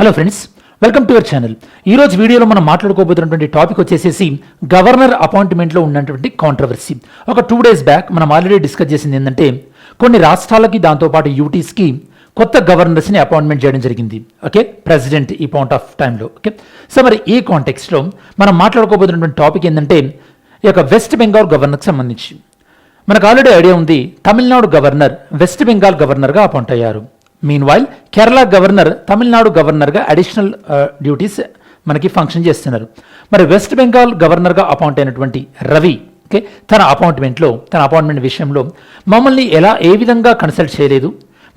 Hello friends, welcome to your channel. ఈరోజు వీడియోలో మనం మాట్లాడుకోబోతున్నటువంటి టాపిక్ వచ్చేసేసి గవర్నర్ అపాయింట్మెంట్లో ఉన్నటువంటి కాంట్రవర్సీ. ఒక 2 days బ్యాక్ మనం ఆల్రెడీ డిస్కస్ చేసింది ఏంటంటే కొన్ని రాష్ట్రాలకి దాంతోపాటు యూటీస్కి కొత్త గవర్నర్స్ని అపాయింట్మెంట్ చేయడం జరిగింది. ఓకే, ప్రెసిడెంట్ ఈ పాయింట్ ఆఫ్ టైంలో. ఓకే, సో మరి ఈ కాంటెక్స్లో మనం మాట్లాడుకోబోతున్నటువంటి టాపిక్ ఏంటంటే ఈ యొక్క వెస్ట్ బెంగాల్ గవర్నర్కి సంబంధించి మనకు ఆల్రెడీ ఐడియా ఉంది. తమిళనాడు గవర్నర్ వెస్ట్ బెంగాల్ గవర్నర్గా అపాయింట్ అయ్యారు. Mean while Kerala governor Tamil Nadu గవర్నర్గా అడిషనల్ డ్యూటీస్ మనకి ఫంక్షన్ చేస్తున్నారు. మరి వెస్ట్ బెంగాల్ గవర్నర్గా అపాయింట్ అయినటువంటి రవి తన అపాయింట్మెంట్ విషయంలో మమ్మల్ని ఏ విధంగా కన్సల్ట్ చేయలేదు,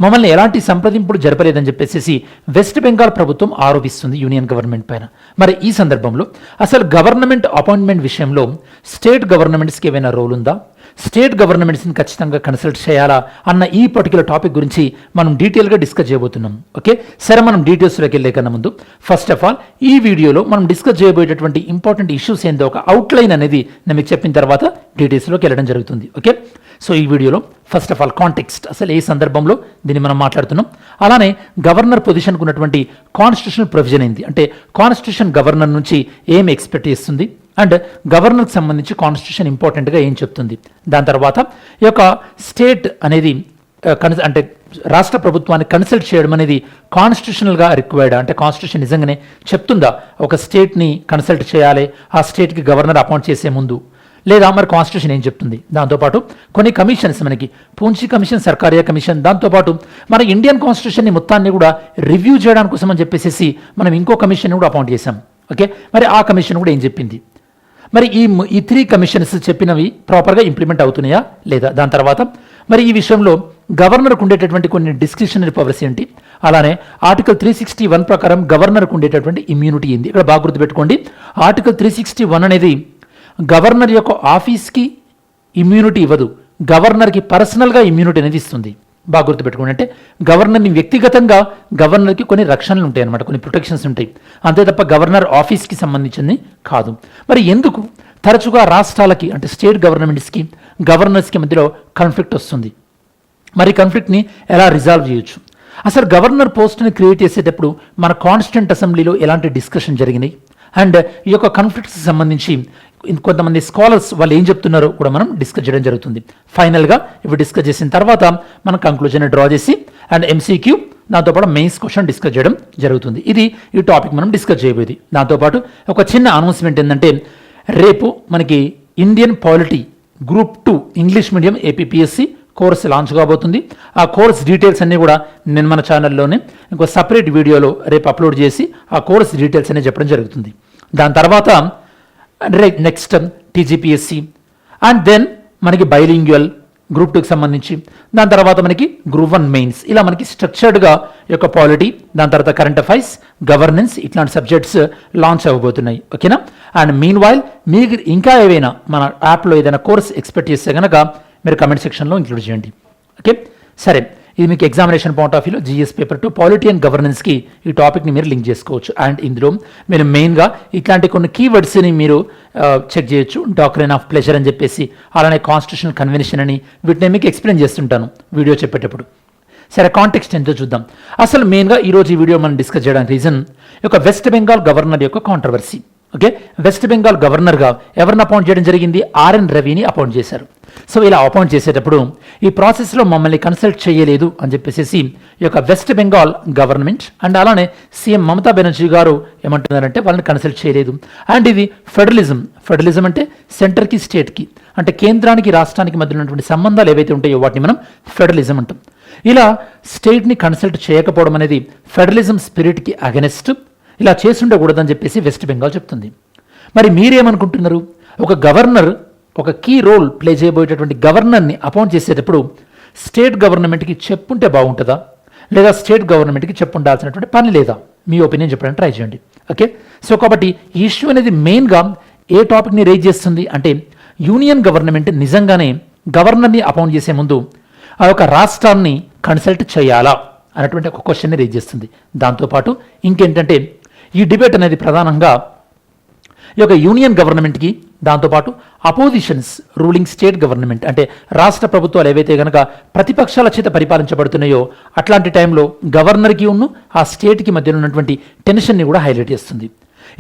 మమ్మల్ని ఎలాంటి సంప్రదింపులు జరపలేదని చెప్పేసి వెస్ట్ బెంగాల్ ప్రభుత్వం ఆరోపిస్తుంది యూనియన్ గవర్నమెంట్ పైన. మరి ఈ సందర్భంలో అసలు గవర్నమెంట్ అపాయింట్మెంట్ విషయంలో స్టేట్ గవర్నమెంట్స్కి ఏమైనా రోల్ ఉందా, స్టేట్ గవర్నమెంట్స్ని ఖచ్చితంగా కన్సల్ట్ చేయాలా అన్న ఈ పర్టికులర్ టాపిక్ గురించి మనం డీటెయిల్గా డిస్కస్ చేయబోతున్నాం. ఓకే, సరే మనం డీటెయిల్స్లోకి వెళ్ళే కన్నా ముందు ఫస్ట్ ఆఫ్ ఆల్ ఈ వీడియోలో మనం డిస్కస్ చేయబోయేటటువంటి ఇంపార్టెంట్ ఇష్యూస్ ఏందో ఒక అవుట్లైన్ అనేది నేను మీకు చెప్పిన తర్వాత డీటెయిల్స్లోకి వెళ్ళడం జరుగుతుంది. ఓకే, సో ఈ వీడియోలో ఫస్ట్ ఆఫ్ ఆల్ కాంటెక్స్ట్, అసలు ఏ సందర్భంలో దీన్ని మనం మాట్లాడుతున్నాం, అలానే గవర్నర్ పొజిషన్కు ఉన్నటువంటి కాన్స్టిట్యూషనల్ ప్రొవిజన్ ఏంది, అంటే కాన్స్టిట్యూషన్ గవర్నర్ నుంచి ఏం ఎక్స్పెక్ట్ చేస్తుంది, అండ్ గవర్నర్కి సంబంధించి కాన్స్టిట్యూషన్ ఇంపార్టెంట్గా ఏం చెప్తుంది, దాని తర్వాత ఈ యొక్క స్టేట్ అనేది అంటే రాష్ట్ర ప్రభుత్వాన్ని కన్సల్ట్ చేయడం అనేది కాన్స్టిట్యూషనల్గా రిక్వైర్డ్, అంటే కాన్స్టిట్యూషన్ నిజంగానే చెప్తుందా ఒక స్టేట్ని కన్సల్ట్ చేయాలి ఆ స్టేట్కి గవర్నర్ అపాయింట్ చేసే ముందు, లేదా మరి కాన్స్టిట్యూషన్ ఏం చెప్తుంది. దాంతోపాటు కొన్ని కమిషన్స్ మనకి పూంచి కమిషన్, సర్కారియా కమిషన్, దాంతోపాటు మన ఇండియన్ కాన్స్టిట్యూషన్ని మొత్తాన్ని కూడా రివ్యూ చేయడానికి కోసం అని చెప్పేసి మనం ఇంకో కమిషన్ కూడా అపాయింట్ చేశాం. ఓకే, మరి ఆ కమిషన్ కూడా ఏం చెప్పింది, మరి ఈ 3 కమిషన్స్ చెప్పినవి ప్రాపర్గా ఇంప్లిమెంట్ అవుతున్నాయా లేదా, దాని తర్వాత మరి ఈ విషయంలో గవర్నర్కు ఉండేటటువంటి కొన్ని డిస్క్రిషనరీ పవర్స్ ఏంటి, అలానే ఆర్టికల్ 361 ప్రకారం గవర్నర్కు ఉండేటటువంటి ఇమ్యూనిటీ ఏంది. ఇక్కడ బాగా గుర్తుపెట్టుకోండి, ఆర్టికల్ 361 అనేది గవర్నర్ యొక్క ఆఫీస్కి ఇమ్యూనిటీ ఇవ్వదు, గవర్నర్కి పర్సనల్గా ఇమ్యూనిటీ అనేది ఇస్తుంది. బాగా గుర్తుపెట్టుకోండి, అంటే గవర్నర్ని వ్యక్తిగతంగా గవర్నర్కి కొన్ని రక్షణలు ఉంటాయి అన్నమాట, కొన్ని ప్రొటెక్షన్స్ ఉంటాయి, అంతే తప్ప గవర్నర్ ఆఫీస్కి సంబంధించింది కాదు. మరి ఎందుకు తరచుగా రాష్ట్రాలకి అంటే స్టేట్ గవర్నమెంట్స్కి గవర్నర్స్కి మధ్యలో కాన్ఫ్లిక్ట్ వస్తుంది, మరి కాన్ఫ్లిక్ట్ని ఎలా రిజాల్వ్ చేయొచ్చు, అసలు గవర్నర్ పోస్ట్ని క్రియేట్ చేసేటప్పుడు మన కాన్స్టిట్యూంట్ అసెంబ్లీలో ఎలాంటి డిస్కషన్ జరిగినాయి, అండ్ ఈ యొక్క కాన్ఫ్లిక్ట్స్కి సంబంధించి కొంతమంది స్కాలర్స్ వాళ్ళు ఏం చెప్తున్నారో కూడా మనం డిస్కస్ చేయడం జరుగుతుంది. ఫైనల్గా ఇవి డిస్కస్ చేసిన తర్వాత మనం కంక్లూజన్ డ్రా చేసి అండ్ MCQ దాంతోపాటు మెయిన్స్ క్వశ్చన్ డిస్కస్ చేయడం జరుగుతుంది. ఇది ఈ టాపిక్ మనం డిస్కస్ చేయబోయేది. దాంతోపాటు ఒక చిన్న అనౌన్స్మెంట్ ఏంటంటే రేపు మనకి Indian polity group 2 English medium APPSC course launch కాబోతుంది. ఆ కోర్స్ డీటెయిల్స్ అన్నీ కూడా నేను మన ఛానల్లోనే ఇంకో సపరేట్ వీడియోలో రేపు అప్లోడ్ చేసి ఆ కోర్స్ డీటెయిల్స్ అనేది చెప్పడం జరుగుతుంది. దాని తర్వాత నెక్స్ట్ TGPSC అండ్ దెన్ మనకి బైలింగ్యువల్ గ్రూప్ 2కి సంబంధించి, దాని తర్వాత మనకి గ్రూప్ 1 మెయిన్స్, ఇలా మనకి స్ట్రక్చర్డ్గా యొక్క పాలిటీ, దాని తర్వాత కరెంట్ అఫైర్స్, గవర్నెన్స్ ఇట్లాంటి సబ్జెక్ట్స్ లాంచ్ అవ్వబోతున్నాయి. ఓకేనా, అండ్ మీన్ వైల్ మీకు ఇంకా ఏవైనా మన యాప్లో ఏదైనా కోర్స్ ఎక్స్పెక్ట్ చేస్తే కనుక మీరు కమెంట్ సెక్షన్లో ఇంక్లూడ్ చేయండి. ఓకే, సరే, ఇది మీకు ఎగ్జామినేషన్ పాయింట్ ఆఫ్ వ్యూలో GS పేపర్ 2 పాలిటీ అండ్ గవర్నెన్స్కి ఈ టాపిక్ని మీరు లింక్ చేసుకోవచ్చు. అండ్ ఇందులో మీరు మెయిన్గా ఇట్లాంటి కొన్ని కీవర్డ్స్ని మీరు చెక్ చేయొచ్చు. డాక్ట్రైన్ ఆఫ్ ప్లెజర్ అని చెప్పేసి, అలానే కాన్స్టిట్యూషనల్ కన్వెన్షన్ అని, వీటిని మీకు ఎక్స్ప్లెయిన్ చేస్తుంటాను వీడియో చెప్పేటప్పుడు. సరే, కాంటెక్స్ట్ ఎంతో చూద్దాం. అసలు మెయిన్గా ఈరోజు ఈ వీడియో మనం డిస్కస్ చేయడానికి రీజన్ ఈ యొక్క వెస్ట్ బెంగాల్ గవర్నర్ యొక్క కాంట్రవర్సీ. ఓకే, వెస్ట్ బెంగాల్ గవర్నర్గా ఎవరిని అపాయింట్ చేయడం జరిగింది, RN రవిని అపాయింట్ చేశారు. సో ఇలా అపాయింట్ చేసేటప్పుడు ఈ ప్రాసెస్లో మమ్మల్ని కన్సల్ట్ చేయలేదు అని చెప్పేసి ఈ యొక్క వెస్ట్ బెంగాల్ గవర్నమెంట్ అండ్ అలానే CM మమతా బెనర్జీ గారు ఏమంటున్నారంటే వాళ్ళని కన్సల్ట్ చేయలేదు. అండ్ ఇది ఫెడరలిజం అంటే సెంటర్కి స్టేట్కి, అంటే కేంద్రానికి రాష్ట్రానికి మధ్య ఉన్నటువంటి సంబంధాలు ఏవైతే ఉంటాయో వాటిని మనం ఫెడరలిజం అంటాం. ఇలా స్టేట్ని కన్సల్ట్ చేయకపోవడం అనేది ఫెడరలిజం స్పిరిట్కి అగెనెస్ట్, ఇలా చేసుండకూడదని చెప్పేసి వెస్ట్ బెంగాల్ చెప్తుంది. మరి మీరేమనుకుంటున్నారు, ఒక గవర్నర్ ఒక కీ రోల్ ప్లే చేయబోయేటటువంటి గవర్నర్ని అపాయింట్ చేసేటప్పుడు స్టేట్ గవర్నమెంట్కి చెప్పుంటే బాగుంటుందా, లేదా స్టేట్ గవర్నమెంట్కి చెప్పుండాల్సినటువంటి పని లేదా, మీ ఒపీనియన్ చెప్పడానికి ట్రై చేయండి. ఓకే, సో కాబట్టి ఈ ఇష్యూ అనేది మెయిన్గా ఏ టాపిక్ని రేజ్ చేస్తుంది అంటే యూనియన్ గవర్నమెంట్ నిజంగానే గవర్నర్ని అపాయింట్ చేసే ముందు ఆ యొక్క రాష్ట్రాన్ని కన్సల్ట్ చేయాలా అన్నటువంటి ఒక క్వశ్చన్ని రేజ్ చేస్తుంది. దాంతోపాటు ఇంకేంటంటే ఈ డిబేట్ అనేది ప్రధానంగా ఈ యొక్క యూనియన్ గవర్నమెంట్కి దాంతోపాటు అపోజిషన్స్ రూలింగ్ స్టేట్ గవర్నమెంట్ అంటే రాష్ట్ర ప్రభుత్వాలు ఏవైతే కనుక ప్రతిపక్షాల చేత పరిపాలించబడుతున్నాయో అట్లాంటి టైంలో గవర్నర్కి ఆ స్టేట్కి మధ్యలో ఉన్నటువంటి టెన్షన్ని కూడా హైలైట్ చేస్తుంది.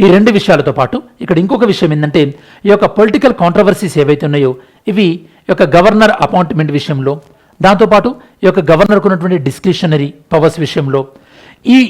ఈ రెండు విషయాలతో పాటు ఇక్కడ ఇంకొక విషయం ఏంటంటే ఈ యొక్క పొలిటికల్ కాంట్రవర్సీస్ ఏవైతే ఉన్నాయో ఇవి ఈ యొక్క గవర్నర్ అపాయింట్మెంట్ విషయంలో, దాంతోపాటు ఈ యొక్క గవర్నర్కు ఉన్నటువంటి డిస్క్రిషనరీ పవర్స్ విషయంలో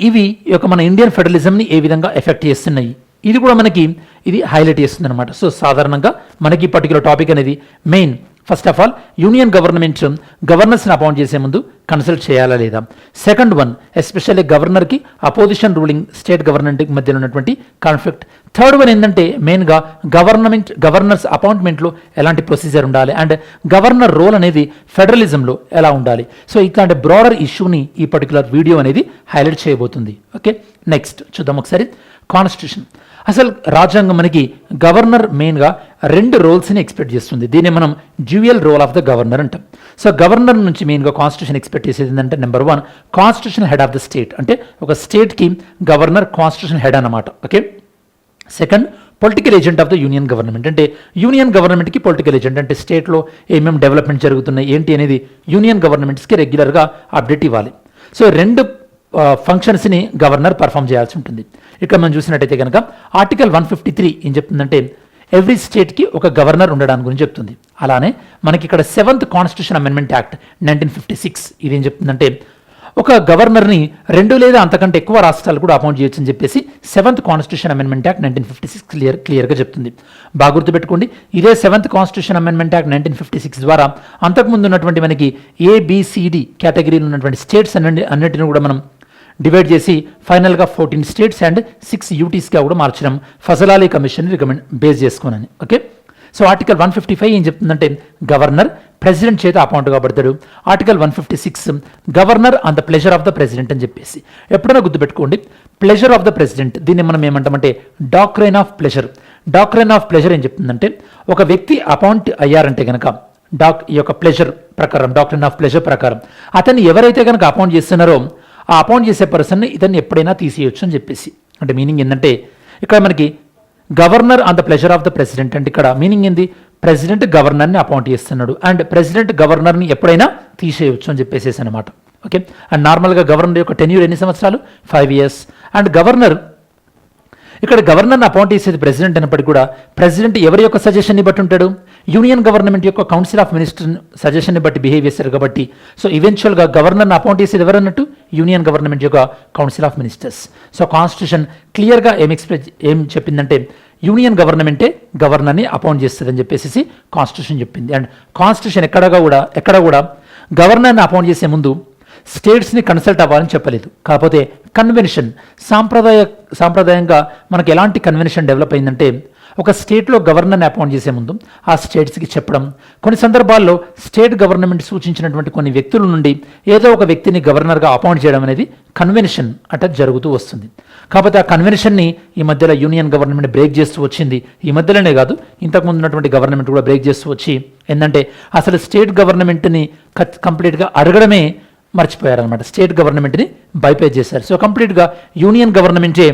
ఇవి ఈ యొక్క మన ఇండియన్ ఫెడరలిజంని ఏ విధంగా ఎఫెక్ట్ చేస్తున్నాయి ఇది కూడా మనకి ఇది హైలైట్ చేస్తుంది అనమాట. సో సాధారణంగా మనకి పర్టికులర్ టాపిక్ అనేది main first of all union government గవర్నర్స్ని అపాయింట్ చేసే ముందు కన్సల్ట్ చేయాలా లేదా. సెకండ్ వన్ ఎస్పెషల్లీ గవర్నర్కి అపోజిషన్ రూలింగ్ స్టేట్ గవర్నమెంట్కి మధ్యలో ఉన్నటువంటి కాన్ఫ్లిక్ట్. థర్డ్ వన్ ఏంటంటే మెయిన్గా గవర్నర్స్ అపాయింట్మెంట్లో ఎలాంటి ప్రొసీజర్ ఉండాలి అండ్ గవర్నర్ రోల్ అనేది ఫెడరలిజంలో ఎలా ఉండాలి. సో ఇట్లాంటి బ్రాడర్ ఇష్యూని ఈ పర్టికులర్ వీడియో అనేది హైలైట్ చేయబోతుంది. ఓకే, నెక్స్ట్ చూద్దాం ఒకసారి కాన్స్టిట్యూషన్. అసలు రాజ్యాంగం మనకి గవర్నర్ మెయిన్గా రెండు రోల్స్ని ఎక్స్పెక్ట్ చేస్తుంది. దీన్ని మనం dual role of the governor అంటాం. సో గవర్నర్ నుంచి మెయిన్గా కాన్స్టిట్యూషన్ ఎక్స్పెక్ట్ చేసేది ఏంటంటే number one constitution head of the state, అంటే ఒక స్టేట్కి గవర్నర్ కాన్స్టిట్యూషన్ హెడ్ అన్నమాట. Okay, second political agent of the union government, అంటే యూనియన్ గవర్నమెంట్కి పొలిటికల్ ఏజెంట్, అంటే స్టేట్లో ఏమేమి డెవలప్మెంట్ జరుగుతున్నాయి ఏంటి అనేది యూనియన్ గవర్నమెంట్స్కి రెగ్యులర్గా అప్డేట్ ఇవ్వాలి. సో రెండు ఫంక్షన్స్ని గవర్నర్ పర్ఫామ్ చేయాల్సి ఉంటుంది. ఇక్కడ మనం చూసినట్టయితే కనుక ఆర్టికల్ 153 ఏం చెప్తుందంటే ఎవ్రీ స్టేట్కి ఒక గవర్నర్ ఉండడానికి గురించి చెప్తుంది. అలానే మనకి ఇక్కడ 7th కాన్స్టిట్యూషన్ అమెండ్మెంట్ యాక్ట్ 1956 ఇదేం చెప్తుందంటే ఒక గవర్నర్ని 2 లేదా అంతకంటే ఎక్కువ రాష్ట్రాలు కూడా అపాయింట్ చేయొచ్చు అని చెప్పేసి 7th కాన్స్టిట్యూషన్ అమెండ్మెంట్ యాక్ట్ 1956 క్లియర్గా చెప్తుంది. బాగా గుర్తుపెట్టుకోండి, ఇదే 7th కాన్స్టిట్యూషన్ అమెండ్మెంట్ యాక్ట్ 1956 ద్వారా అంతకుముందు ఉన్నటువంటి మనకి ఏబిసిడి కేటగిరీలో ఉన్నటువంటి స్టేట్స్ అన్నిటిని కూడా మనం డివైడ్ చేసి ఫైనల్గా 14 స్టేట్స్ అండ్ 6 యూటీస్గా కూడా మార్చడం ఫజలాలీ కమిషన్ బేస్ చేసుకున్నాను. ఓకే, సో ఆర్టికల్ 155 ఏం చెప్తుందంటే గవర్నర్ ప్రెసిడెంట్ చేత అపాయింట్ కాబడతాడు. Article 156 governor on the pleasure of the president అని చెప్పేసి ఎప్పుడైనా గుర్తుపెట్టుకోండి, ప్లెజర్ ఆఫ్ ద ప్రెసిడెంట్ దీన్ని మనం ఏమంటామంటే doctrine of pleasure. Doctrine of pleasure ఏం చెప్తుందంటే ఒక వ్యక్తి అపాయింట్ అయ్యారంటే కనుక ఈ యొక్క ప్లెజర్ ప్రకారం డాక్ట్రైన్ ఆఫ్ ప్లెజర్ ప్రకారం అతన్ని ఎవరైతే కనుక అపాయింట్ చేస్తున్నారో ఆ అపాయింట్ చేసే పర్సన్ని ఇతన్ని ఎప్పుడైనా తీసేయొచ్చు అని చెప్పేసి. అంటే మీనింగ్ ఏంటంటే ఇక్కడ మనకి governor on the pleasure of the president అంటే ఇక్కడ మీనింగ్ ఏంది, ప్రెసిడెంట్ గవర్నర్ని అపాయింట్ చేస్తున్నాడు అండ్ ప్రెసిడెంట్ గవర్నర్ని ఎప్పుడైనా తీసేయొచ్చు అని చెప్పేసి అనమాట. ఓకే, అండ్ నార్మల్గా గవర్నర్ యొక్క టెన్యూర్ ఎన్ని సంవత్సరాలు 5 years. అండ్ గవర్నర్ ఇక్కడ గవర్నర్ని అపాయింట్ చేసేది ప్రెసిడెంట్ అయినప్పటికీ కూడా ప్రెసిడెంట్ ఎవరి యొక్క సజెషన్ని బట్టి ఉంటాడు, యూనియన్ గవర్నమెంట్ యొక్క కౌన్సిల్ ఆఫ్ మినిస్టర్ సజెషన్ని బట్టి బిహేవ్ చేస్తారు కాబట్టి సో ఈవెన్చువల్గా గవర్నర్ని అపాయింట్ చేసేది ఎవరన్నట్టు యూనియన్ గవర్నమెంట్ యొక్క council of ministers. So constitution క్లియర్గా ఏం చెప్పిందంటే యూనియన్ గవర్నమెంటే గవర్నర్ని అపాయింట్ చేస్తుందని చెప్పేసి కాన్స్టిట్యూషన్ చెప్పింది. అండ్ కాన్స్టిట్యూషన్ ఎక్కడ కూడా గవర్నర్ని అపాయింట్ చేసే ముందు స్టేట్స్ని కన్సల్ట్ అవ్వాలని చెప్పలేదు. కాకపోతే కన్వెన్షన్ సాంప్రదాయంగా మనకి ఎలాంటి కన్వెన్షన్ డెవలప్ అయిందంటే ఒక స్టేట్లో గవర్నర్ని అపాయింట్ చేసే ముందు ఆ స్టేట్స్కి చెప్పడం, కొన్ని సందర్భాల్లో స్టేట్ గవర్నమెంట్ సూచించినటువంటి కొన్ని వ్యక్తుల నుండి ఏదో ఒక వ్యక్తిని గవర్నర్గా అపాయింట్ చేయడం అనేది కన్వెన్షన్ అట జరుగుతూ వస్తుంది. కాకపోతే ఆ కన్వెన్షన్ని ఈ మధ్యలో యూనియన్ గవర్నమెంట్ బ్రేక్ చేస్తూ వచ్చింది. ఈ మధ్యలోనే కాదు, ఇంతకుముందు ఉన్నటువంటి గవర్నమెంట్ కూడా బ్రేక్ చేస్తూ వచ్చి ఏంటంటే అసలు స్టేట్ గవర్నమెంట్ని కంప్లీట్గా అడగడమే మర్చిపోయారనమాట. స్టేట్ గవర్నమెంట్ని బైపేస్ చేశారు. సో కంప్లీట్గా యూనియన్ గవర్నమెంటే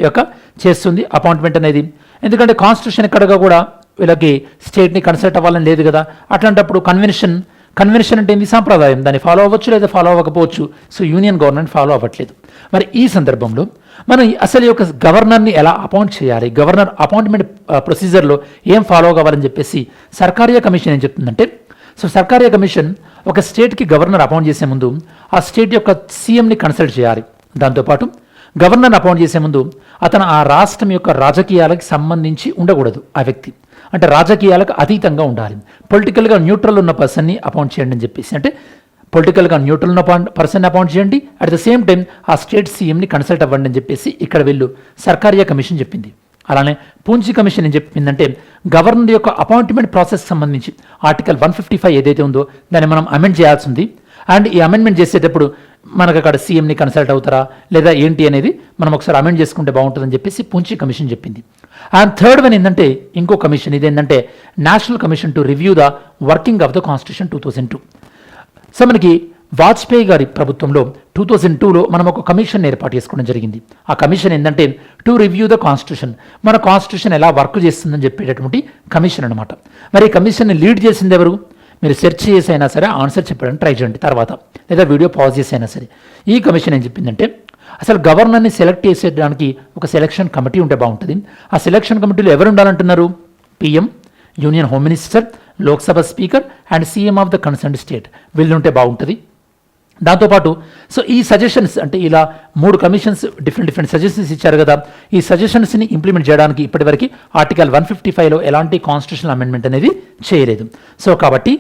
యొక్క చేస్తుంది అపాయింట్మెంట్ అనేది. ఎందుకంటే కాన్స్టిట్యూషన్ ఎక్కడగా కూడా వీళ్ళకి స్టేట్ని కన్సల్ట్ అవ్వాలని లేదు కదా. అట్లాంటప్పుడు కన్వెన్షన్ అంటే ఏంది, సాంప్రదాయం, దాన్ని ఫాలో అవ్వచ్చు లేదా ఫాలో అవ్వకపోవచ్చు. సో యూనియన్ గవర్నమెంట్ ఫాలో అవ్వట్లేదు. మరి ఈ సందర్భంలో మనం అసలు యొక్క గవర్నర్ని ఎలా అపాయింట్ చేయాలి, గవర్నర్ అపాయింట్మెంట్ ప్రొసీజర్లో ఏం ఫాలో కావాలని చెప్పేసి సర్కారియా కమిషన్ ఏం చెప్తుందంటే సో సర్కారియా కమిషన్ ఒక స్టేట్కి గవర్నర్ అపాయింట్ చేసే ముందు ఆ స్టేట్ యొక్క సీఎంని కన్సల్ట్ చేయాలి. దాంతోపాటు గవర్నర్ని అపాయింట్ చేసే ముందు అతను ఆ రాష్ట్రం యొక్క రాజకీయాలకు సంబంధించి ఉండకూడదు. ఆ వ్యక్తి అంటే రాజకీయాలకు అతీతంగా ఉండాలి. పొలిటికల్గా న్యూట్రల్ ఉన్న పర్సన్ని అపాయింట్ చేయండి అని చెప్పేసి, అంటే పొలిటికల్గా న్యూట్రల్ ఉన్న పర్సన్ని అపాయింట్ చేయండి, అట్ ద సేమ్ టైం ఆ స్టేట్ సీఎంని కన్సల్ట్ అవ్వండి అని చెప్పేసి ఇక్కడ వీళ్ళు సర్కారియా కమిషన్ చెప్పింది. అలానే పూంచి కమిషన్ ఏం చెప్పిందంటే గవర్నర్ యొక్క అపాయింట్మెంట్ ప్రాసెస్ సంబంధించి ఆర్టికల్ 155 ఏదైతే ఉందో దాన్ని మనం అమెండ్ చేయాల్సి ఉంది. అండ్ ఈ అమెండ్మెంట్ చేసేటప్పుడు మనకు అక్కడ సీఎంని కన్సల్ట్ అవుతారా లేదా ఏంటి అనేది మనం ఒకసారి అమెండ్ చేసుకుంటే బాగుంటుందని చెప్పేసి పూంచి కమిషన్ చెప్పింది. అండ్ థర్డ్ వన్ ఏంటంటే ఇంకో కమిషన్, ఇదేంటంటే national commission to review the working of the constitution 2002. So మనకి వాజ్పేయి గారి ప్రభుత్వంలో 2002లో మనం ఒక కమిషన్ ఏర్పాటు చేసుకోవడం జరిగింది. ఆ కమిషన్ ఏంటంటే టు రివ్యూ ద కాన్స్టిట్యూషన్, మన కాన్స్టిట్యూషన్ ఎలా వర్క్ చేస్తుందని చెప్పేటటువంటి కమిషన్ అనమాట. మరి ఈ కమిషన్ని లీడ్ చేసింది ఎవరు? మీరు సెర్చ్ చేసి అయినా సరే ఆన్సర్ చెప్పడానికి ట్రై చేయండి తర్వాత, లేదా వీడియో పాజ్ చేసి అయినా సరే. ఈ కమిషన్ ఏం చెప్పిందంటే అసలు గవర్నర్ని సెలెక్ట్ చేసేయడానికి ఒక సెలక్షన్ కమిటీ ఉంటే బాగుంటుంది. ఆ సెలక్షన్ కమిటీలో ఎవరు ఉండాలంటున్నారు? PM, union home minister, Lok Sabha speaker and CM of the concerned state, వీళ్ళు ఉంటే బాగుంటుంది. దాంతోపాటు సో ఈ సజెషన్స్ అంటే ఇలా 3 కమిషన్స్ డిఫరెంట్ సజెషన్స్ ఇచ్చారు కదా, ఈ సజెషన్స్ని ఇంప్లిమెంట్ చేయడానికి ఇప్పటివరకు ఆర్టికల్ 155లో ఎలాంటి కాన్స్టిట్యూషనల్ అమెండ్మెంట్ అనేది చేయలేదు. సో కాబట్టి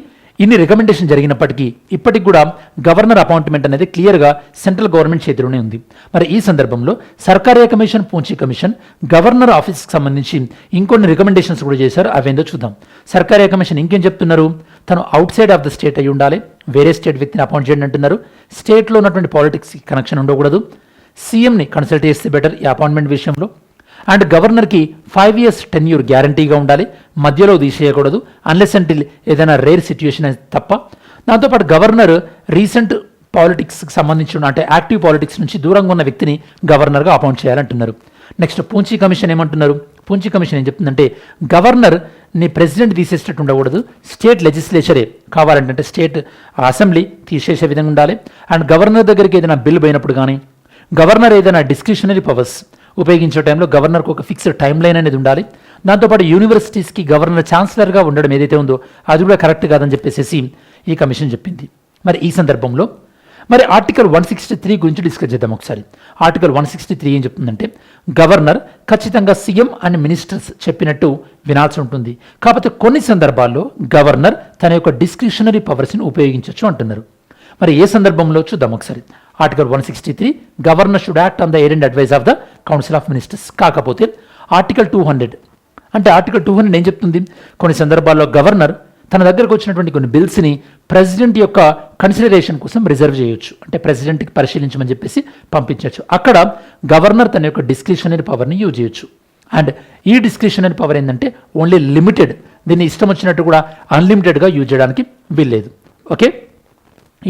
ఇన్ని రికమెండేషన్ జరిగినప్పటికీ ఇప్పటికి కూడా గవర్నర్ అపాయింట్మెంట్ అనేది క్లియర్గా సెంట్రల్ గవర్నమెంట్ చేతిలోనే ఉంది. మరి ఈ సందర్భంలో సర్కారీ కమిషన్, పూంచి కమిషన్ గవర్నర్ ఆఫీస్కి సంబంధించి ఇంకొన్ని రికమెండేషన్స్ కూడా చేశారు. అవేందో చూద్దాం. సర్కారీ కమిషన్ ఇంకేం చెప్తున్నారు? తను out side of the state అయి ఉండాలి, వేరే స్టేట్ వ్యక్తిని అపాయింట్ చేయండి అంటున్నారు. స్టేట్లో ఉన్నటువంటి పాలిటిక్స్కి కనెక్షన్ ఉండకూడదు. సీఎంని కన్సల్ట్ చేస్తే బెటర్ ఈ అపాయింట్మెంట్ విషయంలో. అండ్ గవర్నర్కి 5 years టెన్యూర్ గ్యారంటీగా ఉండాలి, మధ్యలో తీసేయకూడదు అన్లెస్ అంటిల్ ఏదైనా రేర్ సిచ్యుయేషన్ అయితే తప్ప. దాంతోపాటు గవర్నర్ రీసెంట్ పాలిటిక్స్కి సంబంధించిన అంటే యాక్టివ్ పాలిటిక్స్ నుంచి దూరంగా ఉన్న వ్యక్తిని గవర్నర్గా అపాయింట్ చేయాలంటున్నారు. నెక్స్ట్ పూంచి కమిషన్ ఏమంటున్నారు? పూంచి కమిషన్ ఏం చెప్తుందంటే గవర్నర్ని ప్రెసిడెంట్ తీసేటట్టు ఉండకూడదు, స్టేట్ లెజిస్లేచరే కావాలంటే స్టేట్ అసెంబ్లీ తీసేసే విధంగా ఉండాలి. అండ్ గవర్నర్ దగ్గరికి ఏదైనా బిల్ పోయినప్పుడు కానీ గవర్నర్ ఏదైనా డిస్క్రిషనరీ పవర్స్ ఉపయోగించే టైంలో గవర్నర్కు ఒక ఫిక్స్డ్ టైం లైన్ అనేది ఉండాలి. దాంతోపాటు యూనివర్సిటీస్కి గవర్నర్ ఛాన్సలర్గా ఉండడం ఏదైతే ఉందో అది కూడా కరెక్ట్ కాదని చెప్పేసి ఈ కమిషన్ చెప్పింది. మరి ఈ సందర్భంలో మరి ఆర్టికల్ 163 గురించి డిస్కస్ చేద్దాం ఒకసారి. ఆర్టికల్ 163 ఏం చెప్తుందంటే గవర్నర్ ఖచ్చితంగా సీఎం అండ్ మినిస్టర్స్ చెప్పినట్టు వినాల్సి ఉంటుంది. కాకపోతే కొన్ని సందర్భాల్లో గవర్నర్ తన యొక్క డిస్క్రిషనరీ పవర్స్ని ఉపయోగించవచ్చు అంటున్నారు. మరి ఏ సందర్భంలో చూద్దాం ఒకసారి. Article 163 governor should act on the aid and advise of the council of ministers. కాకపోతే ఆర్టికల్ 200 అంటే ఆర్టికల్ 200 ఏం చెప్తుంది? కొన్ని సందర్భాల్లో గవర్నర్ తన దగ్గరకు వచ్చినటువంటి కొన్ని బిల్స్ని ప్రెసిడెంట్ యొక్క కన్సిడరేషన్ కోసం రిజర్వ్ చేయొచ్చు, అంటే ప్రెసిడెంట్కి పరిశీలించమని చెప్పేసి పంపించవచ్చు. అక్కడ గవర్నర్ తన యొక్క డిస్క్రిషనరీ పవర్ని యూజ్ చేయొచ్చు. అండ్ ఈ డిస్క్రిషనరీ పవర్ ఏంటంటే ఓన్లీ లిమిటెడ్, దీన్ని ఇష్టం వచ్చినట్టు కూడా అన్లిమిటెడ్గా యూజ్ చేయడానికి వీల్లేదు. ఓకే,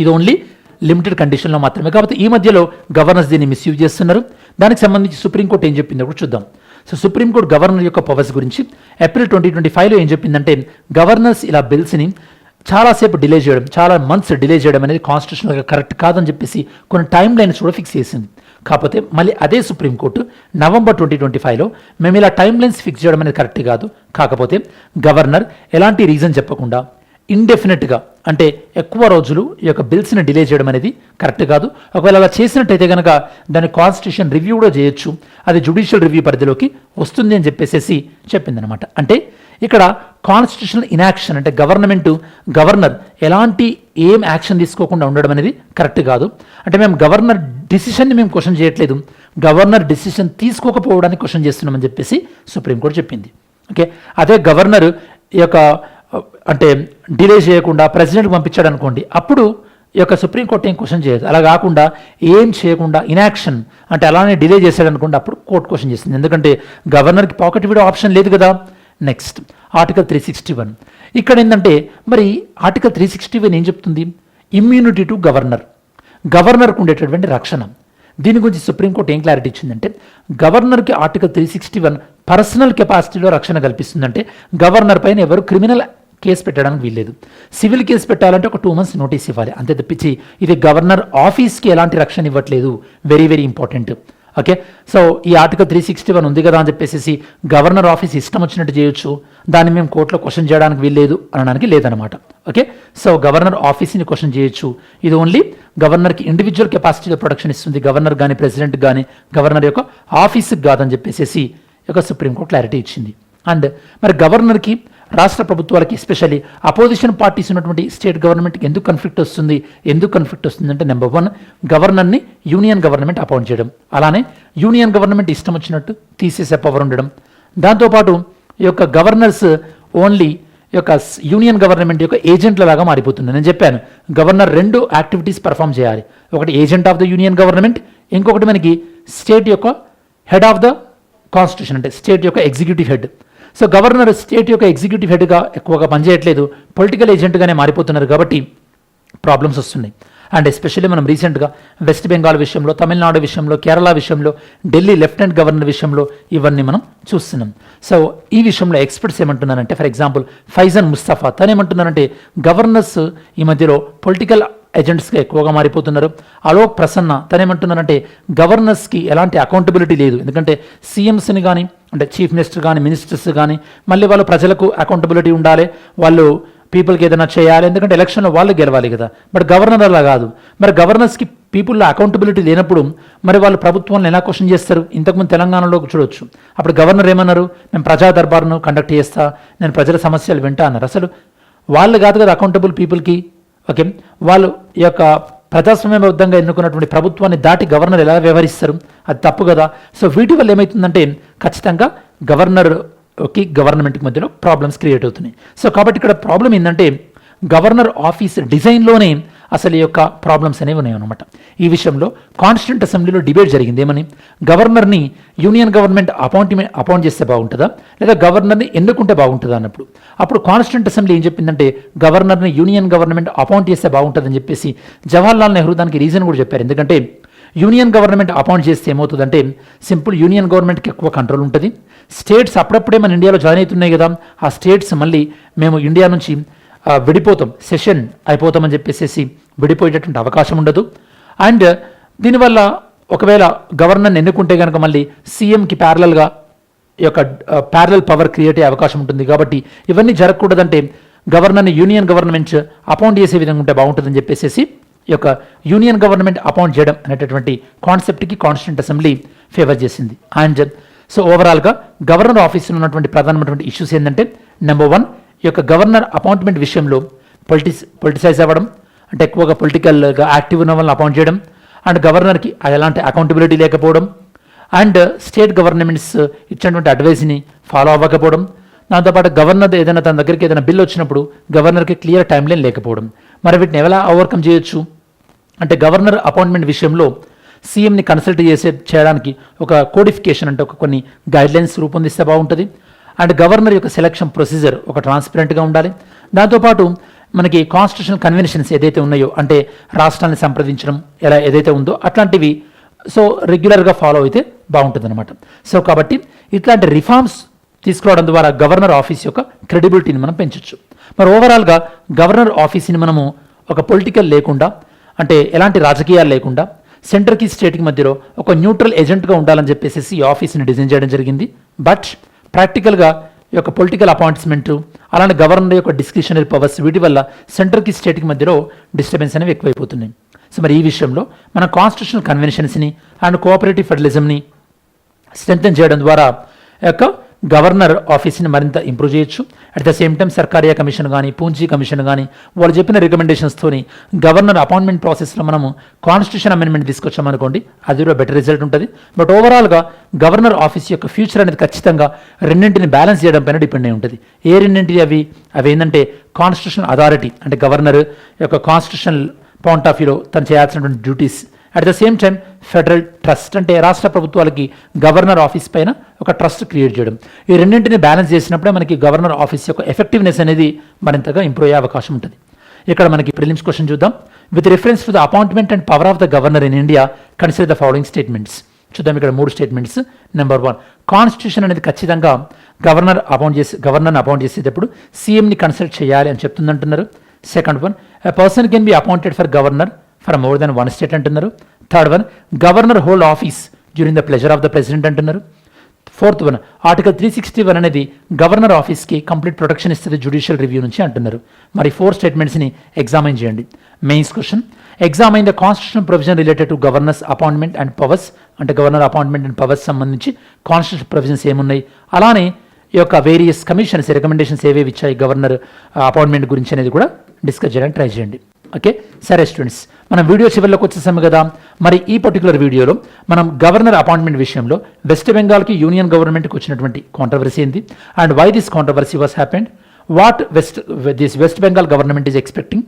ఇది ఓన్లీ లిమిటెడ్ కండిషన్లో మాత్రమే. కాబట్టి ఈ మధ్యలో గవర్నర్స్ దీన్ని మిస్యూజ్ చేస్తున్నారు. దానికి సంబంధించి సుప్రీంకోర్టు ఏం చెప్పిందో కూడా చూద్దాం. సో సుప్రీంకోర్టు గవర్నర్ యొక్క పవర్స్ గురించి ఏప్రిల్ 2025లో ఏం చెప్పిందంటే గవర్నర్స్ ఇలా బిల్స్ని చాలాసేపు డిలే చేయడం, చాలా మంత్స్ డిలే చేయడం అనేది కాన్స్టిట్యూషనల్గా కరెక్ట్ కాదని చెప్పేసి కొన్ని టైం లైన్స్ కూడా ఫిక్స్ చేసింది. కాకపోతే మళ్ళీ అదే సుప్రీంకోర్టు నవంబర్ 2025లో మేము ఇలా టైం లైన్స్ ఫిక్స్ చేయడం అనేది కరెక్ట్ కాదు, కాకపోతే గవర్నర్ ఎలాంటి రీజన్ చెప్పకుండా ఇండెఫినెట్గా అంటే ఎక్కువ రోజులు ఈ యొక్క బిల్స్ని డిలే చేయడం అనేది కరెక్ట్ కాదు. ఒకవేళ అలా చేసినట్టయితే కనుక దాని కాన్స్టిట్యూషన్ రివ్యూ కూడా చేయొచ్చు, అది జ్యుడిషియల్ రివ్యూ పరిధిలోకి వస్తుంది అని చెప్పేసి చెప్పిందనమాట. అంటే ఇక్కడ కాన్స్టిట్యూషనల్ ఇన్యాక్షన్ అంటే గవర్నర్ ఎలాంటి ఏం యాక్షన్ తీసుకోకుండా ఉండడం అనేది కరెక్ట్ కాదు. అంటే మేము గవర్నర్ డిసిషన్ని మేము క్వశ్చన్ చేయట్లేదు, గవర్నర్ డిసిషన్ తీసుకోకపోవడానికి క్వశ్చన్ చేస్తున్నామని చెప్పేసి సుప్రీంకోర్టు చెప్పింది. ఓకే, అదే గవర్నర్ ఈ యొక్క అంటే డిలే చేయకుండా ప్రెసిడెంట్కి పంపించాడు అనుకోండి, అప్పుడు ఈ యొక్క సుప్రీంకోర్టు ఏం క్వశ్చన్ చేయదు. అలా కాకుండా ఏం చేయకుండా ఇన్యాక్షన్ అంటే అలానే డిలే చేశాడు అనుకోండి, అప్పుడు కోర్టు క్వశ్చన్ చేస్తుంది. ఎందుకంటే గవర్నర్కి పాకెట్ వీడియో ఆప్షన్ లేదు కదా. నెక్స్ట్ ఆర్టికల్ 361 ఇక్కడ ఏంటంటే మరి ఆర్టికల్ 361 ఏం చెప్తుంది? ఇమ్యూనిటీ టు గవర్నర్కు ఉండేటటువంటి రక్షణ. దీని గురించి సుప్రీంకోర్టు ఏం క్లారిటీ ఇచ్చిందంటే గవర్నర్కి ఆర్టికల్ 361 పర్సనల్ కెపాసిటీలో రక్షణ కల్పిస్తుందంటే గవర్నర్ పైన ఎవరు క్రిమినల్ కేసు పెట్టడానికి వీల్లేదు. సివిల్ కేసు పెట్టాలంటే ఒక 2 months నోటీస్ ఇవ్వాలి, అంతే తప్పించి ఇది గవర్నర్ ఆఫీస్కి ఎలాంటి రక్షణ ఇవ్వట్లేదు. Very very important. Okay, so ఈ ఆర్టికల్ 361 ఉంది కదా అని చెప్పేసి గవర్నర్ ఆఫీస్ ఇష్టం వచ్చినట్టు చేయొచ్చు, దాన్ని మేము కోర్టులో క్వశ్చన్ చేయడానికి వీల్లేదు అనడానికి లేదనమాట. ఓకే, సో గవర్నర్ ఆఫీస్ని క్వశ్చన్ చేయొచ్చు. ఇది ఓన్లీ గవర్నర్కి ఇండివిజువల్ కెపాసిటీలో ప్రొటెక్షన్ ఇస్తుంది, గవర్నర్ కానీ ప్రెసిడెంట్ కానీ గవర్నర్ యొక్క ఆఫీస్కి కాదని చెప్పేసి యొక్క సుప్రీంకోర్టు క్లారిటీ ఇచ్చింది. అండ్ మరి గవర్నర్కి రాష్ట్ర ప్రభుత్వాలకి ఎస్పెషల్లీ అపోజిషన్ పార్టీస్ ఉన్నటువంటి స్టేట్ గవర్నమెంట్కి ఎందుకు కన్ఫ్లిక్ట్ వస్తుంది అంటే నెంబర్ 1 గవర్నర్ని యూనియన్ గవర్నమెంట్ అపాయింట్ చేయడం, అలానే యూనియన్ గవర్నమెంట్ ఇష్టం వచ్చినట్టు తీసేసే పవర్ ఉండడం. దాంతోపాటు ఈ యొక్క గవర్నర్స్ ఓన్లీ ఈ యొక్క యూనియన్ గవర్నమెంట్ యొక్క ఏజెంట్ల లాగా మారిపోతుంది. నేను చెప్పాను గవర్నర్ 2 యాక్టివిటీస్ పర్ఫామ్ చేయాలి, ఒకటి agent of the union government, ఇంకొకటి మనకి స్టేట్ యొక్క హెడ్ ఆఫ్ ద కాన్స్టిట్యూషన్ అంటే స్టేట్ యొక్క executive head. So governor state యొక్క ఎగ్జిక్యూటివ్ హెడ్గా ఎక్కువగా పనిచేయట్లేదు, పొలిటికల్ ఏజెంట్గానే మారిపోతున్నారు కాబట్టి ప్రాబ్లమ్స్ వస్తున్నాయి. అండ్ ఎస్పెషల్లీ మనం రీసెంట్గా వెస్ట్ బెంగాల్ విషయంలో, తమిళనాడు విషయంలో, కేరళ విషయంలో, ఢిల్లీ లెఫ్టినెంట్ గవర్నర్ విషయంలో ఇవన్నీ మనం చూస్తున్నాం. సో ఈ విషయంలో ఎక్స్పర్ట్స్ ఏమంటున్నారంటే, ఫర్ ఎగ్జాంపుల్ ఫైజన్ ముస్తఫా తను ఏమంటున్నారంటే, గవర్నర్స్ ఈ మధ్యలో పొలిటికల్ ఏజెంట్స్గా ఎక్కువగా మారిపోతున్నారు. అలోక్ ప్రసన్న తనేమంటున్నారంటే, గవర్నర్స్కి ఎలాంటి అకౌంటబిలిటీ లేదు. ఎందుకంటే సీఎంస్ని కానీ, అంటే చీఫ్ మినిస్టర్ కానీ, మినిస్టర్స్ కానీ, మళ్ళీ వాళ్ళు ప్రజలకు అకౌంటబిలిటీ ఉండాలి, వాళ్ళు పీపుల్కి ఏదైనా చేయాలి, ఎందుకంటే ఎలక్షన్లో వాళ్ళు గెలవాలి కదా. బట్ గవర్నర్ అలా కాదు. మరి గవర్నర్స్కి పీపుల్లో అకౌంటబిలిటీ లేనప్పుడు మరి వాళ్ళు ప్రభుత్వాన్ని ఎలా క్వశ్చన్ చేస్తారు? ఇంతకుముందు తెలంగాణలో చూడొచ్చు, అప్పుడు గవర్నర్ ఏమన్నారు, నేను ప్రజా దర్బార్ను కండక్ట్ చేస్తా, నేను ప్రజల సమస్యలు వింటా అన్నారు. అసలు వాళ్ళు కాదు కదా అకౌంటబుల్ పీపుల్కి. ఓకే, వాళ్ళు ఈ యొక్క ప్రజాస్వామ్యబద్ధంగా ఎన్నుకున్నటువంటి ప్రభుత్వాన్ని దాటి గవర్నర్ ఎలా వ్యవహరిస్తారు? అది తప్పు కదా. సో వీటి వల్ల ఏమవుతుందంటే ఖచ్చితంగా గవర్నమెంట్కి మధ్యలో ప్రాబ్లమ్స్ క్రియేట్ అవుతున్నాయి. సో కాబట్టి ఇక్కడ ప్రాబ్లం ఏంటంటే, గవర్నర్ ఆఫీస్ డిజైన్లోనే అసలు ఈ యొక్క ప్రాబ్లమ్స్ అనేవి ఉన్నాయన్నమాట. ఈ విషయంలో కాన్స్టిట్యూంట్ అసెంబ్లీలో డిబేట్ జరిగింది. ఏమని, గవర్నర్ని యూనియన్ గవర్నమెంట్ అపాయింట్ చేస్తే బాగుంటుందా, లేదా గవర్నర్ని ఎన్నుకుంటే బాగుంటుందా అన్నప్పుడు, అప్పుడు కాన్స్టిట్యూంట్ అసెంబ్లీ ఏం చెప్పిందంటే, గవర్నర్ని యూనియన్ గవర్నమెంట్ అపాయింట్ చేస్తే బాగుంటుందని చెప్పేసి జవహర్లాల్ నెహ్రూ దానికి రీజన్ కూడా చెప్పారు. ఎందుకంటే యూనియన్ గవర్నమెంట్ అపాయింట్ చేస్తే ఏమవుతుందంటే, సింపుల్ యూనియన్ గవర్నమెంట్కి ఎక్కువ కంట్రోల్ ఉంటుంది. స్టేట్స్ అప్పుడప్పుడే మన ఇండియాలో జాయిన్ అవుతున్నాయి కదా, ఆ స్టేట్స్ మళ్ళీ మేము ఇండియా నుంచి విడిపోతాం, సెషన్ అయిపోతామని చెప్పేసి విడిపోయేటటువంటి అవకాశం ఉండదు. అండ్ దీనివల్ల ఒకవేళ గవర్నర్ని ఎన్నుకుంటే కనుక మళ్ళీ సీఎంకి ప్యారలల్గా ఈ యొక్క ప్యారలల్ పవర్ క్రియేట్ అయ్యే అవకాశం ఉంటుంది. కాబట్టి ఇవన్నీ జరగకూడదంటే గవర్నర్ని యూనియన్ గవర్నమెంట్ అపాయింట్ చేసే విధంగా ఉంటే బాగుంటుందని చెప్పేసి ఈ యొక్క యూనియన్ గవర్నమెంట్ అపాయింట్ చేయడం అనేటటువంటి కాన్సెప్ట్కి కాన్స్టిట్యూంట్ అసెంబ్లీ ఫేవర్ చేసింది. అండ్ సో ఓవరాల్గా గవర్నర్ ఆఫీసులో ఉన్నటువంటి ప్రధానమైనటువంటి ఇష్యూస్ ఏంటంటే, నెంబర్ 1, ఈ యొక్క గవర్నర్ అపాయింట్మెంట్ విషయంలో పొలిటిసైజ్ అవ్వడం, అంటే ఎక్కువగా పొలిటికల్గా యాక్టివ్ ఉన్న వాళ్ళని అపాయింట్ చేయడం, అండ్ గవర్నర్కి ఎలాంటి అకౌంటబిలిటీ లేకపోవడం, అండ్ స్టేట్ గవర్నమెంట్స్ ఇచ్చినటువంటి అడ్వైస్ని ఫాలో అవ్వకపోవడం, దాంతోపాటు గవర్నర్ ఏదైనా తన దగ్గరికి ఏదైనా బిల్ వచ్చినప్పుడు గవర్నర్కి క్లియర్ టైం లైన్ లేకపోవడం. మరి వీటిని ఎలా ఓవర్కమ్ చేయొచ్చు అంటే, గవర్నర్ అపాయింట్మెంట్ విషయంలో సీఎంని కన్సల్ట్ చేయడానికి ఒక కోడిఫికేషన్ అంటే ఒక కొన్ని గైడ్లైన్స్ రూపొందిస్తే బాగుంటుంది. అండ్ గవర్నర్ యొక్క సెలక్షన్ ప్రొసీజర్ ఒక ట్రాన్స్పరెంట్గా ఉండాలి. దాంతోపాటు మనకి కాన్స్టిట్యూషనల్ కన్వెన్షన్స్ ఏదైతే ఉన్నాయో, అంటే రాష్ట్రాన్ని సంప్రదించడం ఎలా ఏదైతే ఉందో అట్లాంటివి సో రెగ్యులర్గా ఫాలో అయితే బాగుంటుంది అనమాట. సో కాబట్టి ఇట్లాంటి రిఫార్మ్స్ తీసుకురావడం ద్వారా గవర్నర్ ఆఫీస్ యొక్క క్రెడిబిలిటీని మనం పెంచవచ్చు. మరి ఓవరాల్గా గవర్నర్ ఆఫీస్ని మనము ఒక పొలిటికల్ లేకుండా, అంటే ఎలాంటి రాజకీయాలు లేకుండా సెంటర్కి స్టేట్కి మధ్యలో ఒక న్యూట్రల్ ఏజెంట్గా ఉండాలని చెప్పేసి ఈ ఆఫీస్ని డిజైన్ చేయడం జరిగింది. బట్ ప్రాక్టికల్గా ఈ యొక్క పొలిటికల్ అపాయింట్మెంట్, అలానే గవర్నర్ యొక్క డిస్క్రిషనరీ పవర్స్, వీటి వల్ల సెంటర్కి స్టేట్కి మధ్యలో డిస్టర్బెన్స్ అనేవి ఎక్కువైపోతున్నాయి. సో మరి ఈ విషయంలో మన కాన్స్టిట్యూషనల్ కన్వెన్షన్స్ని అండ్ కోఆపరేటివ్ ఫెడరలిజంని స్ట్రెంథెన్ చేయడం ద్వారా యొక్క గవర్నర్ ఆఫీస్ని మరింత ఇంప్రూవ్ చేయొచ్చు. At the same time Sarkaria commission కానీ, పూంజీ కమిషన్ కానీ వాళ్ళు చెప్పిన రికమెండేషన్స్తోని గవర్నర్ అపాయింట్మెంట్ ప్రాసెస్లో మనము కాన్స్టిట్యూషన్ అమెండ్మెంట్ తీసుకొచ్చామనుకోండి, అది కూడా బెటర్ రిజల్ట్ ఉంటుంది. బట్ ఓవరాల్గా గవర్నర్ ఆఫీస్ యొక్క ఫ్యూచర్ అనేది ఖచ్చితంగా రెండింటిని బ్యాలెన్స్ చేయడం పైన డిపెండ్ అయి ఉంటుంది. ఏ రెండింటి అవి ఏంటంటే, కాన్స్టిట్యూషనల్ అథారిటీ అంటే గవర్నర్ యొక్క కాన్స్టిట్యూషనల్ పాయింట్ ఆఫ్ వ్యూలో తను చేయాల్సినటువంటి duties, at the same time federal trust అంటే రాష్ట్ర ప్రభుత్వాలకి గవర్నర్ ఆఫీస్ పైన ఒక ట్రస్ట్ క్రియేట్ చేయడం. ఈ రెండింటిని బ్యాలెన్స్ చేసినప్పుడే మనకి గవర్నర్ ఆఫీస్ యొక్క ఎఫెక్టివ్నెస్ అనేది మరింతగా ఇంప్రూవ్ అయ్యే అవకాశం ఉంటుంది. ఇక్కడ మనకి ప్రిలిమ్స్ క్వశ్చన్ చూద్దాం. With reference to the appointment and power of the governor in India consider the following statements. చూద్దాం ఇక్కడ 3 స్టేట్మెంట్స్. నెంబర్ 1, కాన్స్టిట్యూషన్ అనేది ఖచ్చితంగా గవర్నర్ని అపాయింట్ చేసేటప్పుడు సీఎంని కన్సల్ట్ చేయాలి అని చెప్తుందంటున్నారు. Second one, a person can be appointed for governor for more than 1 state అంటున్నారు. Third one, governor hold office during the pleasure of the president అంటున్నారు. ఫోర్త్ వన్, ఆర్టికల్ 361 అనేది గవర్నర్ ఆఫీస్కి కంప్లీట్ ప్రొటెక్షన్ ఇస్తుంది judicial review నుంచి అంటున్నారు. మరి 4 స్టేట్మెంట్స్ని examine చేయండి. Mains question, examine the constitution provision related to governors appointment and powers, అంటే గవర్నర్ అపాయింట్మెంట్ అండ్ పవర్స్ సంబంధించి కాన్స్టిట్యూషన్ ప్రొవిజన్స్ ఏమున్నాయి, అలానే ఈ యొక్క వేరియస్ కమిషన్స్ రికమెండేషన్స్ ఏవేవి ఇచ్చాయి గవర్నర్ అపాయింట్మెంట్ గురించి అనేది కూడా డిస్కస్ చేయడానికి ట్రై చేయండి. ఓకే, సరే స్టూడెంట్స్, మనం వీడియో చివరిలోకి వచ్చేసాము కదా. మరి ఈ పర్టికులర్ వీడియోలో మనం గవర్నర్ అపాయింట్మెంట్ విషయంలో వెస్ట్ బెంగాల్కి యూనియన్ గవర్నమెంట్కి వచ్చినటువంటి కాంట్రవర్సీ ఏంది, and why this controversy was happened, what West Bengal government is expecting,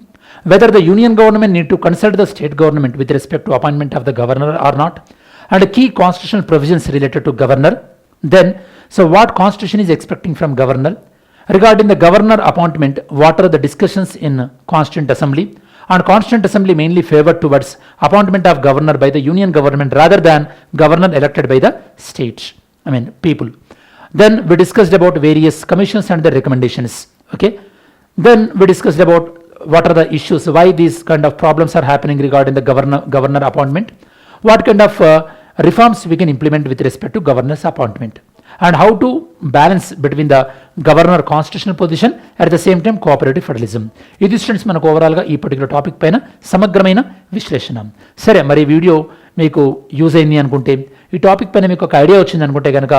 whether the union government need to consult the state government with respect to appointment of the governor or not, and key constitutional provisions related to governor. Then, so what constitution is expecting from governor? Regarding the governor appointment, what are the discussions in Constituent Assembly? and Constituent Assembly mainly favored towards appointment of governor by the union government rather than governor elected by the states, people. Then we discussed about various commissions and their recommendations. Okay. Then we discussed about what are the issues, why these kind of problems are happening regarding the governor appointment, what kind of reforms we can implement with respect to governor's appointment, and how to balance between the governor constitutional position at the same time cooperative federalism. ఇది students మనకు ఓవరాల్గా ఈ particular topic పైన సమగ్రమైన విశ్లేషణ. సరే, మరి video మీకు యూజ్ అయింది అనుకుంటే, ఈ టాపిక్ పైన మీకు ఒక ఐడియా వచ్చింది అనుకుంటే కనుక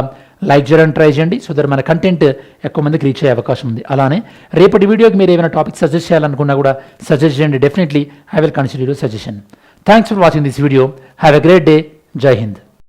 లైక్ చేయడానికి ట్రై చేయండి, సో దట్ మన కంటెంట్ ఎక్కువ మందికి రీచ్ అయ్యే అవకాశం ఉంది. అలానే రేపటి వీడియోకి మీరు ఏమైనా టాపిక్ సజెస్ట్ చేయాలనుకున్నా కూడా సజెస్ట్ చేయండి. Definitely I will consider your suggestion. Thanks for watching this video. Have a great day. జై హింద్.